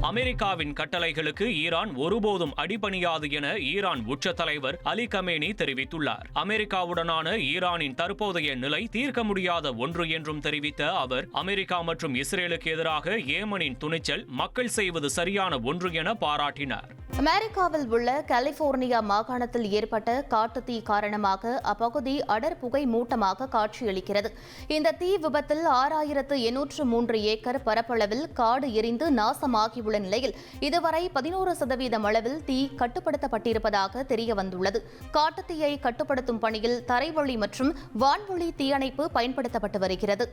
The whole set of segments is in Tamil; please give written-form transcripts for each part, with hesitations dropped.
அமெரிக்காவின் கட்டளைகளுக்கு ஈரான் ஒருபோதும் அடிபணியாது என ஈரான் உச்ச தலைவர் அலி கமேனி தெரிவித்துள்ளார். அமெரிக்காவுடனான ஈரானின் தற்போதைய நிலை தீர்க்க முடியாத ஒன்று என்றும் தெரிவித்த அவர், அமெரிக்கா மற்றும் இஸ்ரேலுக்கு எதிராக ஏமனின் துணிச்சல் மக்கள் செய்வது சரியான ஒன்று என பாராட்டினார். அமெரிக்காவில் உள்ள கலிபோர்னியா மாகாணத்தில் ஏற்பட்ட காட்டுத்தீ காரணமாக அப்பகுதி அடர் புகை மூட்டமாக காட்சியளிக்கிறது. இந்த தீ விபத்தில் 6803 ஏக்கர் பரப்பளவில் காடு எரிந்து நாசமாகியுள்ள நிலையில் இதுவரை 11% அளவில் தீ கட்டுப்படுத்தப்பட்டிருப்பதாக தெரியவந்துள்ளது. காட்டுத்தீயை கட்டுப்படுத்தும் பணியில் தரைவழி மற்றும் வான்வழி தீயணைப்பு பயன்படுத்தப்பட்டு வருகிறது.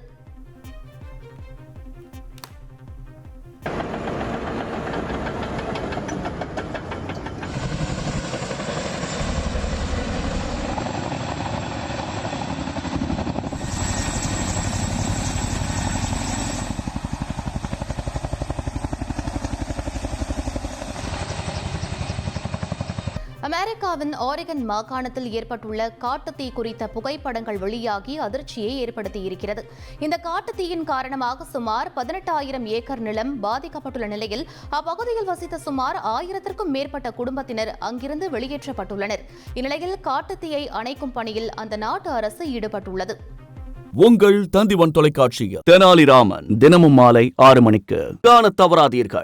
அமெரிக்காவின் ஆரிகன் மாகாணத்தில் ஏற்பட்டுள்ள காட்டுத்தீ குறித்த புகைப்படங்கள் வெளியாகி அதிர்ச்சியை ஏற்படுத்தியிருக்கிறது. இந்த காட்டுத்தீயின் காரணமாக சுமார் 18,000 ஏக்கர் நிலம் பாதிக்கப்பட்டுள்ள நிலையில் அப்பகுதியில் வசித்த சுமார் 1000க்கும் மேற்பட்ட குடும்பத்தினர் அங்கிருந்து வெளியேற்றப்பட்டுள்ளனர். இந்நிலையில் காட்டுத்தீயை அணைக்கும் பணியில் அந்த நாட்டு அரசு ஈடுபட்டுள்ளது. உங்கள் தந்திவன் தொலைக்காட்சியில் தெனாலிராமன் தினமும் மாலை 6 மணிக்கு காணத் தவறாதீர்கள்.